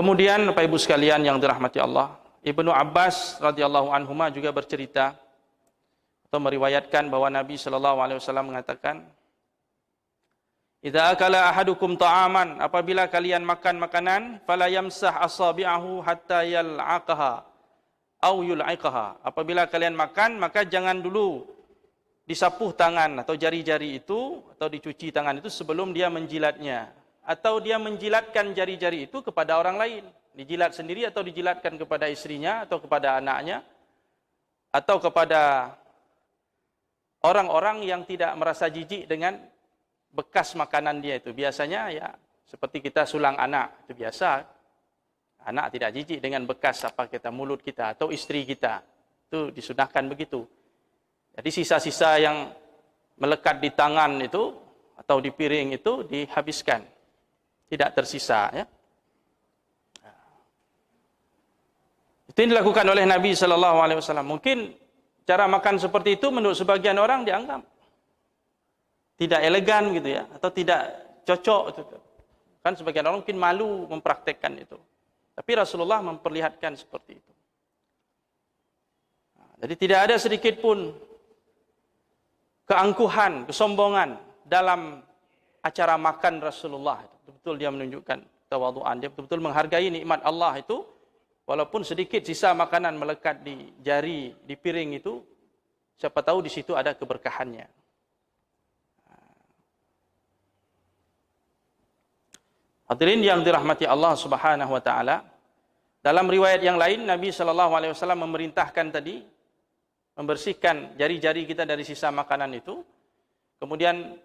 Kemudian Bapak Ibu sekalian yang dirahmati Allah, Ibnu Abbas radhiyallahu anhuma juga bercerita atau meriwayatkan bahwa Nabi sallallahu alaihi wasallam mengatakan, "Idza akala ahadukum ta'aman," apabila kalian makan makanan, "fala yamsah asabi'ahu hatta yal'aqaha au yul'iqaha." Apabila kalian makan, maka jangan dulu disapuh tangan atau jari-jari itu atau dicuci tangan itu sebelum dia menjilatnya, atau dia menjilatkan jari-jari itu kepada orang lain, dijilat sendiri atau dijilatkan kepada istrinya atau kepada anaknya atau kepada orang-orang yang tidak merasa jijik dengan bekas makanan dia itu. Biasanya ya seperti kita sulang anak, itu biasa. Anak tidak jijik dengan bekas apa kita mulut kita atau istri kita. Itu disunahkan begitu. Jadi sisa-sisa yang melekat di tangan itu atau di piring itu dihabiskan. Tidak tersisa ya. Itu yang dilakukan oleh Nabi sallallahu alaihi wasallam. Mungkin cara makan seperti itu menurut sebagian orang dianggap tidak elegan gitu ya, atau tidak cocok itu. Kan sebagian orang mungkin malu mempraktekkan itu. Tapi Rasulullah memperlihatkan seperti itu. Jadi tidak ada sedikit pun keangkuhan, kesombongan dalam acara makan Rasulullah. Betul-betul dia menunjukkan tawadhu'an, dia betul-betul menghargai nikmat Allah itu. Walaupun sedikit sisa makanan melekat di jari, di piring itu, siapa tahu di situ ada keberkahannya. Hadirin yang dirahmati Allah Subhanahu wa taala, dalam riwayat yang lain Nabi sallallahu alaihi wasallam memerintahkan tadi membersihkan jari-jari kita dari sisa makanan itu. Kemudian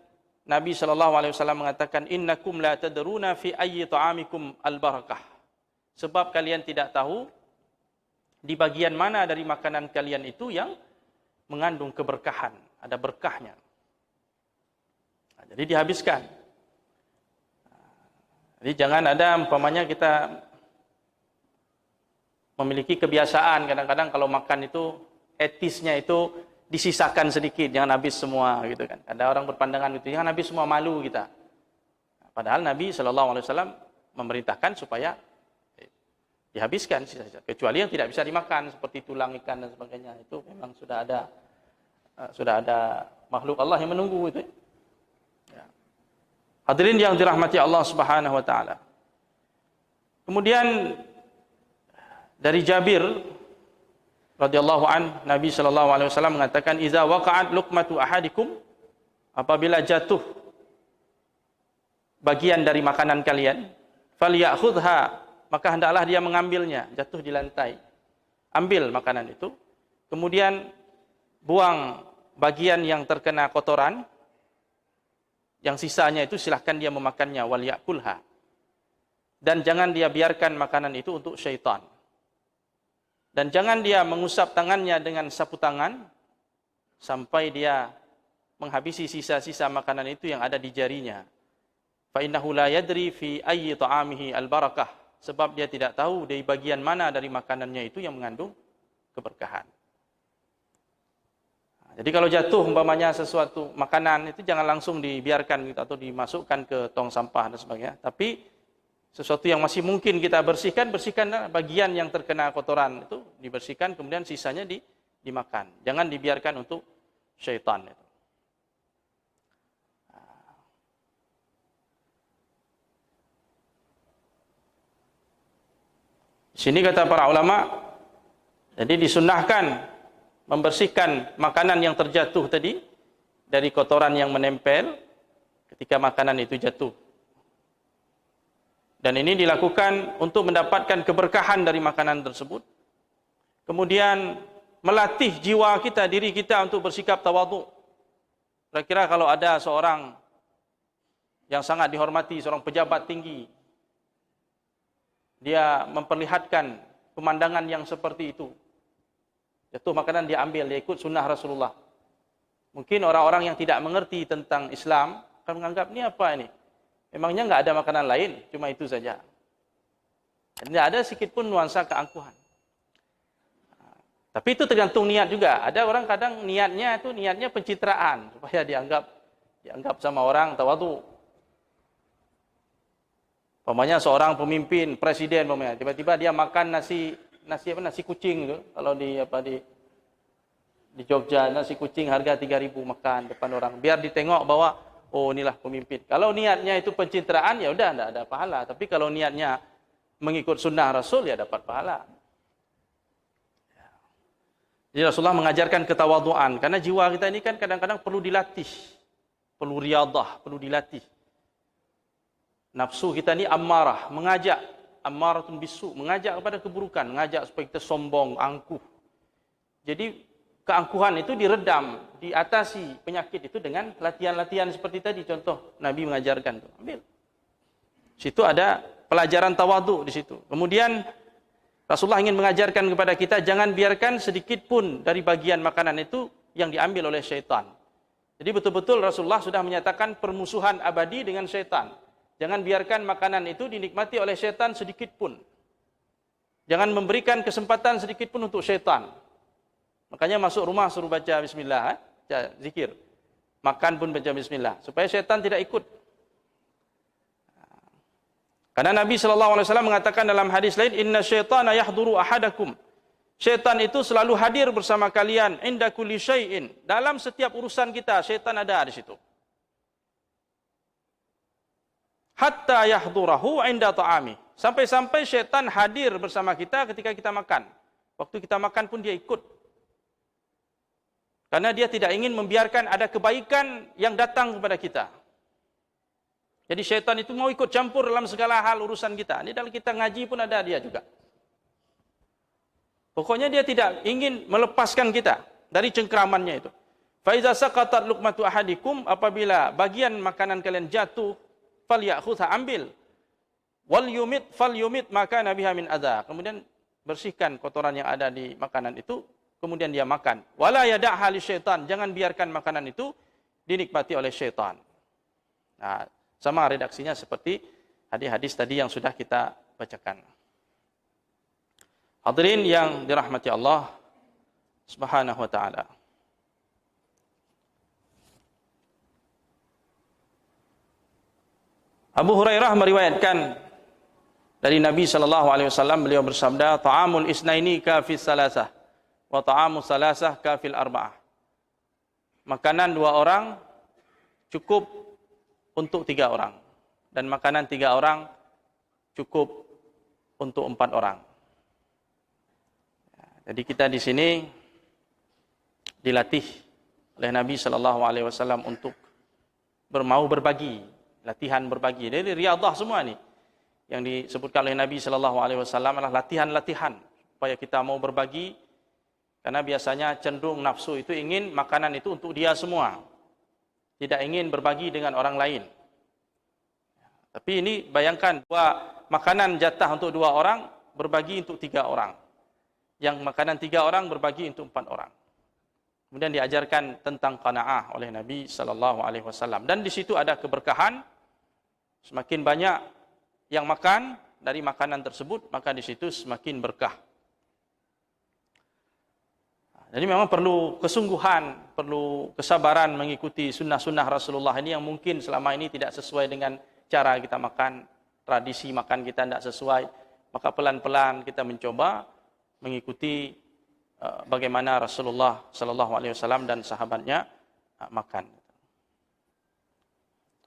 Nabi sallallahu alaihi wasallam mengatakan, "Innakum la tadruna fi ayyi ta'amikum al-barakah." Sebab kalian tidak tahu di bagian mana dari makanan kalian itu yang mengandung keberkahan, ada berkahnya. Jadi dihabiskan. Jadi jangan ada umpamanya kita memiliki kebiasaan kadang-kadang kalau makan itu etisnya itu disisakan sedikit, jangan habis semua gitu kan. Ada orang berpandangan gitu, jangan habis semua, malu kita. Padahal Nabi sallallahu alaihi wasallam memerintahkan supaya dihabiskan sisa-sisa, kecuali yang tidak bisa dimakan seperti tulang ikan dan sebagainya. Itu memang sudah ada makhluk Allah yang menunggu itu. Ya. Hadirin yang dirahmati Allah Subhanahu wa taala. Kemudian dari Jabir radhiyallahu an, Nabi sallallahu alaihi wasallam mengatakan, "Idza waqa'at luqmatu ahadikum," apabila jatuh bagian dari makanan kalian, "falyakhudha," maka hendaklah dia mengambilnya, jatuh di lantai. Ambil makanan itu, kemudian buang bagian yang terkena kotoran, yang sisanya itu silahkan dia memakannya, wal yakulha. Dan jangan dia biarkan makanan itu untuk syaitan. Dan jangan dia mengusap tangannya dengan sapu tangan, sampai dia menghabisi sisa-sisa makanan itu yang ada di jarinya. Fa innahu la yadri fi ayyi ta'amihi al-barakah. Sebab dia tidak tahu dari bagian mana dari makanannya itu yang mengandung keberkahan. Jadi kalau jatuh umpamanya sesuatu makanan itu jangan langsung dibiarkan gitu, atau dimasukkan ke tong sampah dan sebagainya. Tapi sesuatu yang masih mungkin kita bersihkan bagian yang terkena kotoran itu dibersihkan, kemudian sisanya dimakan. Jangan dibiarkan untuk syaitan itu. Sini kata para ulama, jadi disunnahkan membersihkan makanan yang terjatuh tadi dari kotoran yang menempel ketika makanan itu jatuh. Dan ini dilakukan untuk mendapatkan keberkahan dari makanan tersebut. Kemudian melatih jiwa kita, diri kita untuk bersikap tawadhu. Kira-kira kalau ada seorang yang sangat dihormati, seorang pejabat tinggi, dia memperlihatkan pemandangan yang seperti itu, jatuh makanan dia ambil, dia ikut sunnah Rasulullah. Mungkin orang-orang yang tidak mengerti tentang Islam akan menganggap, ini apa ini? Memangnya nggak ada makanan lain, cuma itu saja. Tidak ada sedikit pun nuansa keangkuhan. Tapi itu tergantung niat juga. Ada orang kadang niatnya pencitraan, supaya dianggap sama orang tawadhu. Umpamanya seorang pemimpin, presiden umpamanya, tiba-tiba dia makan nasi kucing itu. Kalau di Jogja nasi kucing harga 3.000 makan depan orang. Biar ditengok bahwa oh inilah pemimpin. Kalau niatnya itu pencitraan ya udah enggak ada pahala. Tapi kalau niatnya mengikut sunnah Rasul ya dapat pahala. Jadi Rasulullah mengajarkan ketawaduan karena jiwa kita ini kan kadang-kadang perlu dilatih. Perlu riadah, perlu dilatih. Nafsu kita ni ammarah, ammaratun bisu, mengajak kepada keburukan, mengajak supaya kita sombong, angkuh. Jadi keangkuhan itu diredam, diatasi penyakit itu dengan latihan-latihan seperti tadi. Contoh Nabi mengajarkan tuh. Ambil. Situ ada pelajaran tawadhu di situ. Kemudian Rasulullah ingin mengajarkan kepada kita jangan biarkan sedikit pun dari bagian makanan itu yang diambil oleh syaitan. Jadi betul-betul Rasulullah sudah menyatakan permusuhan abadi dengan syaitan. Jangan biarkan makanan itu dinikmati oleh syaitan sedikit pun. Jangan memberikan kesempatan sedikit pun untuk syaitan. Makanya masuk rumah suruh baca bismillah, zikir. Makan pun baca bismillah supaya syaitan tidak ikut. Karena Nabi SAW mengatakan dalam hadis lain, inna syaitana yahduru ahadakum. Syaitan itu selalu hadir bersama kalian inda kulli syai'in. Dalam setiap urusan kita, syaitan ada di situ. Hatta yahdurahu inda ta'ami. Sampai-sampai syaitan hadir bersama kita ketika kita makan. Waktu kita makan pun dia ikut. Karena dia tidak ingin membiarkan ada kebaikan yang datang kepada kita. Jadi syaitan itu mau ikut campur dalam segala hal urusan kita. Ini dalam kita ngaji pun ada dia juga. Pokoknya dia tidak ingin melepaskan kita dari cengkramannya itu. Fa iza saqatat luqmatu ahadikum, apabila bagian makanan kalian jatuh, falyakhudha, ambil. Wal yumit falyumit maka nabiha min adza. Kemudian bersihkan kotoran yang ada di makanan itu, kemudian dia makan. Wala yada'ha lisyaitan, jangan biarkan makanan itu dinikmati oleh syaitan. Nah, sama redaksinya seperti hadis-hadis tadi yang sudah kita bacakan. Hadirin yang dirahmati Allah Subhanahu wa taala. Abu Hurairah meriwayatkan dari Nabi sallallahu alaihi wasallam, beliau bersabda, ta'amul isnaini kafis salasah wa ta'amus salasah kafil arba'ah. Makanan 2 orang cukup untuk 3 orang. Dan makanan 3 orang cukup untuk 4 orang. Jadi kita di sini dilatih oleh Nabi SAW untuk mau berbagi. Latihan berbagi. Jadi riadah semua ni. Yang disebutkan oleh Nabi SAW adalah latihan-latihan. Supaya kita mau berbagi. Karena biasanya cenderung nafsu itu ingin makanan itu untuk dia semua. Tidak ingin berbagi dengan orang lain. Tapi ini bayangkan, makanan jatah untuk 2 orang, berbagi untuk 3 orang. Yang makanan 3 orang, berbagi untuk 4 orang. Kemudian diajarkan tentang qanaah oleh Nabi SAW. Dan di situ ada keberkahan. Semakin banyak yang makan dari makanan tersebut, maka di situ semakin berkah. Jadi memang perlu kesungguhan, perlu kesabaran mengikuti sunnah-sunnah Rasulullah ini yang mungkin selama ini tidak sesuai dengan cara kita makan, tradisi makan kita tidak sesuai. Maka pelan-pelan kita mencoba mengikuti bagaimana Rasulullah SAW dan sahabatnya makan.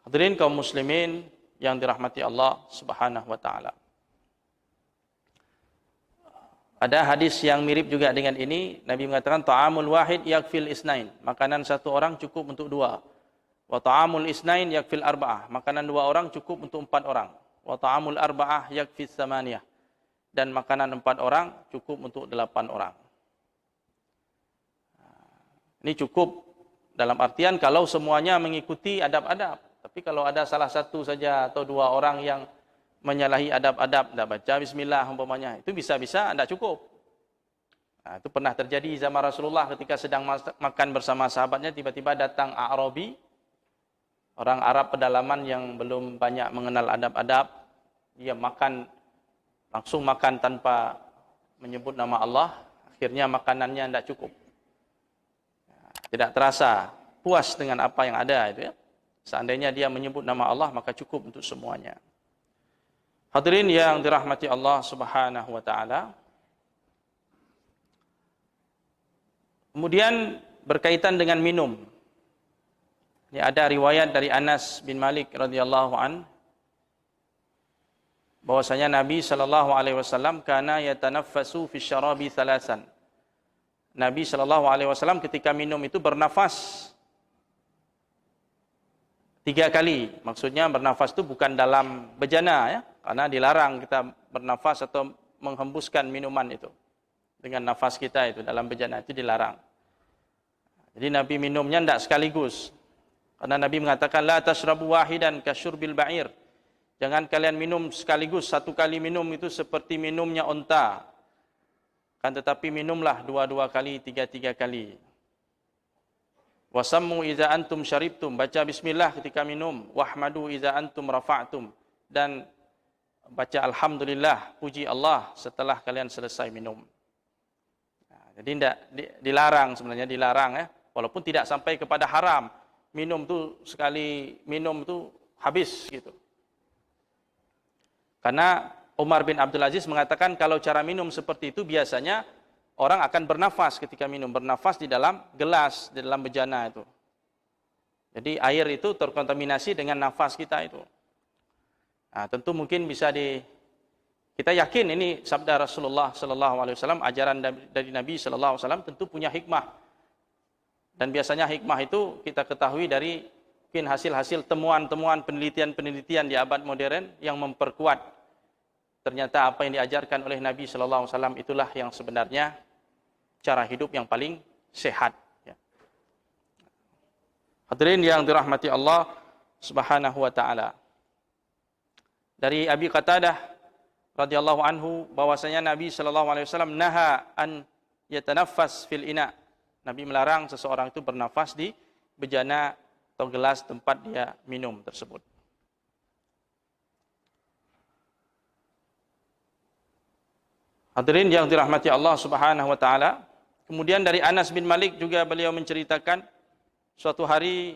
Hadirin kaum muslimin yang dirahmati Allah Subhanahu wa taala. Ada hadis yang mirip juga dengan ini. Nabi mengatakan ta'amul wahid yakfil isnain. Makanan 1 orang cukup untuk 2. Wa ta'amul isnain yakfil arba'ah. Makanan 2 orang cukup untuk 4 orang. Wa ta'amul arba'ah yakfis samaniyah. Dan makanan 4 orang cukup untuk 8 orang. Ini cukup dalam artian kalau semuanya mengikuti adab-adab. Tapi kalau ada salah satu saja atau 2 orang yang menyalahi adab-adab, tidak baca bismillah umpamanya, itu bisa-bisa tidak cukup. Nah, itu pernah terjadi zaman Rasulullah ketika sedang makan bersama sahabatnya, tiba-tiba datang A'rabi, orang Arab pedalaman yang belum banyak mengenal adab-adab. Dia langsung makan tanpa menyebut nama Allah, akhirnya makanannya tidak cukup. Tidak terasa puas dengan apa yang ada itu ya. Seandainya dia menyebut nama Allah, maka cukup untuk semuanya. Hadirin yang dirahmati Allah Subhanahu wa taala. Kemudian berkaitan dengan minum. Ini ada riwayat dari Anas bin Malik radhiyallahu an bahwasanya Nabi sallallahu alaihi wasallam kana yatanaffasu fi syarabi thalathan. Nabi sallallahu alaihi wasallam ketika minum itu bernafas 3 kali. Maksudnya bernafas itu bukan dalam bejana ya, karena dilarang kita bernafas atau menghembuskan minuman itu dengan nafas kita itu dalam bejana, itu dilarang. Jadi Nabi minumnya tidak sekaligus. Karena Nabi mengatakan la tashrabu wahidan kasyurbil ba'ir. Jangan kalian minum sekaligus, 1 kali minum itu seperti minumnya unta. Kan tetapi minumlah 2 kali, 3 kali. Wasammu idza antum syaribtum, baca bismillah ketika minum, wahmadu idza antum rafa'tum, dan baca alhamdulillah, puji Allah setelah kalian selesai minum. Nah, jadi tidak dilarang, sebenarnya dilarang ya, walaupun tidak sampai kepada haram. Minum tu sekali minum tu habis gitu. Karena Umar bin Abdul Aziz mengatakan kalau cara minum seperti itu biasanya orang akan bernafas ketika minum, bernafas di dalam gelas, di dalam bejana itu. Jadi air itu terkontaminasi dengan nafas kita itu. Nah, tentu mungkin bisa kita yakin ini sabda Rasulullah sallallahu alaihi wasallam, ajaran dari Nabi sallallahu alaihi wasallam tentu punya hikmah. Dan biasanya hikmah itu kita ketahui dari mungkin hasil-hasil temuan-temuan penelitian-penelitian di abad modern yang memperkuat ternyata apa yang diajarkan oleh Nabi sallallahu alaihi wasallam itulah yang sebenarnya cara hidup yang paling sehat ya. Hadirin yang dirahmati Allah Subhanahu wa taala. Dari Abi Qatadah radhiyallahu anhu bahwasanya Nabi sallallahu alaihi wasallam naha an yatanaffas fil ina. Nabi melarang seseorang itu bernafas di bejana atau gelas tempat dia minum tersebut. Hadirin yang dirahmati Allah Subhanahu wa taala. Kemudian dari Anas bin Malik juga beliau menceritakan suatu hari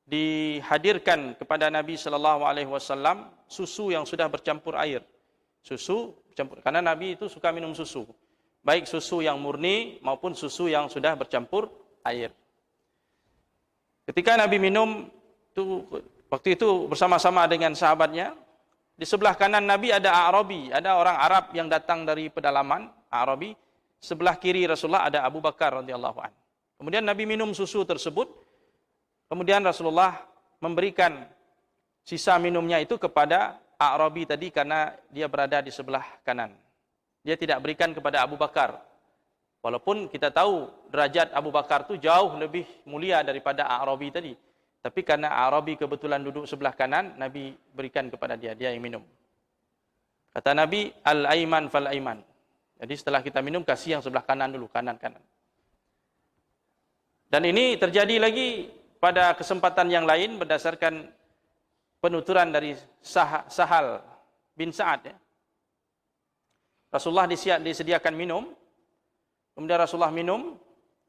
dihadirkan kepada Nabi sallallahu alaihi wasallam susu yang sudah bercampur air. Susu bercampur, karena Nabi itu suka minum susu. Baik susu yang murni maupun susu yang sudah bercampur air. Ketika Nabi minum, waktu itu bersama-sama dengan sahabatnya, di sebelah kanan Nabi ada A'rabi, ada orang Arab yang datang dari pedalaman, A'rabi. Sebelah kiri Rasulullah ada Abu Bakar radhiyallahu anhu. Kemudian Nabi minum susu tersebut, kemudian Rasulullah memberikan sisa minumnya itu kepada A'rabi tadi karena dia berada di sebelah kanan. Dia tidak berikan kepada Abu Bakar. Walaupun kita tahu derajat Abu Bakar itu jauh lebih mulia daripada A'rabi tadi. Tapi karena A'rabi kebetulan duduk sebelah kanan, Nabi berikan kepada dia yang minum. Kata Nabi, al-aiman fal-aiman. Jadi setelah kita minum, kasih yang sebelah kanan dulu, kanan-kanan. Dan ini terjadi lagi pada kesempatan yang lain berdasarkan penuturan dari Sahal bin Sa'ad ya. Rasulullah disediakan minum, kemudian Rasulullah minum,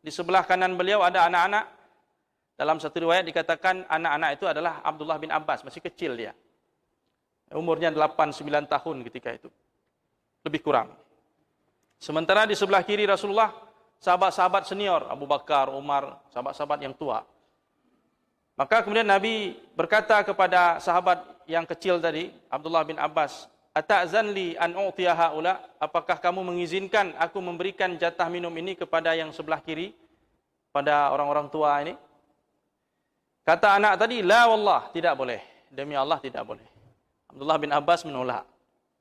di sebelah kanan beliau ada anak-anak. Dalam satu riwayat dikatakan anak-anak itu adalah Abdullah bin Abbas, masih kecil dia. Umurnya 8-9 tahun ketika itu. Lebih kurang. Sementara di sebelah kiri Rasulullah, sahabat-sahabat senior, Abu Bakar, Umar, sahabat-sahabat yang tua. Maka kemudian Nabi berkata kepada sahabat yang kecil tadi, Abdullah bin Abbas, "Ata'zan li an u'tiya haula?" Apakah kamu mengizinkan aku memberikan jatah minum ini kepada yang sebelah kiri, pada orang-orang tua ini? Kata anak tadi, "La wallah, tidak boleh. Demi Allah tidak boleh." Abdullah bin Abbas menolak,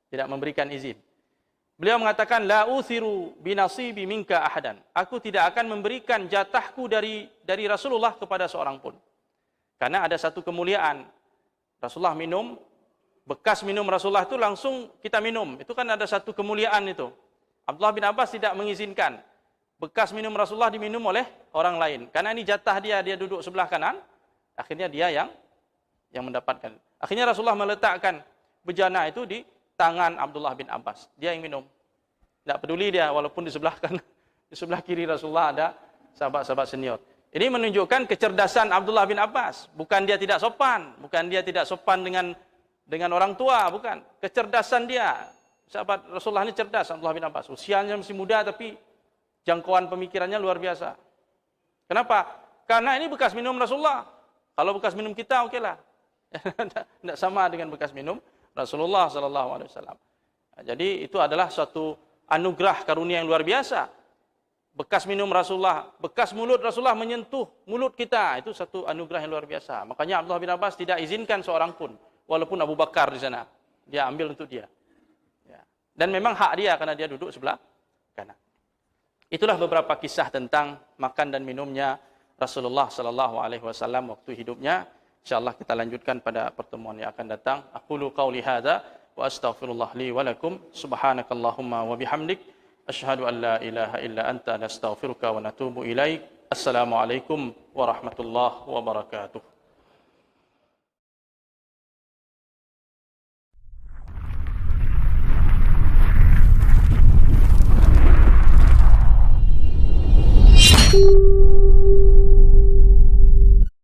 tidak memberikan izin. Beliau mengatakan, "La uthiru binasibi minka ahadan." Aku tidak akan memberikan jatahku dari Rasulullah kepada seorang pun. Karena ada satu kemuliaan. Rasulullah minum, bekas minum Rasulullah itu langsung kita minum. Itu kan ada satu kemuliaan itu. Abdullah bin Abbas tidak mengizinkan bekas minum Rasulullah diminum oleh orang lain. Karena ini jatah dia duduk sebelah kanan. Akhirnya dia yang mendapatkan. Akhirnya Rasulullah meletakkan bejana itu di tangan Abdullah bin Abbas. Dia yang minum. Tidak peduli dia walaupun di sebelah kanan, di sebelah kiri Rasulullah ada sahabat-sahabat senior. Ini menunjukkan kecerdasan Abdullah bin Abbas. Bukan dia tidak sopan, bukan dia tidak sopan dengan dengan orang tua, bukan. Kecerdasan dia. Sahabat Rasulullah ini cerdas, Abdullah bin Abbas. Usianya masih muda tapi jangkauan pemikirannya luar biasa. Kenapa? Karena ini bekas minum Rasulullah. Kalau bekas minum kita, okeylah. Tidak sama dengan bekas minum Rasulullah sallallahu alaihi wasallam. Jadi itu adalah suatu anugerah karunia yang luar biasa. Bekas minum Rasulullah, bekas mulut Rasulullah menyentuh mulut kita, itu satu anugerah yang luar biasa. Makanya Abdullah bin Abbas tidak izinkan seorang pun, walaupun Abu Bakar di sana, dia ambil untuk dia. Ya. Dan memang hak dia karena dia duduk sebelah kanan. Itulah beberapa kisah tentang makan dan minumnya Rasulullah sallallahu alaihi wasallam waktu hidupnya. Insyaallah kita lanjutkan pada pertemuan yang akan datang. Aqulu qauli hadza wa astaghfirullah li wa lakum. Subhanakallahumma wa bihamdik asyhadu an la ilaha illa anta nastaghfiruka wa natubu ilaik. Assalamualaikum warahmatullahi wabarakatuh.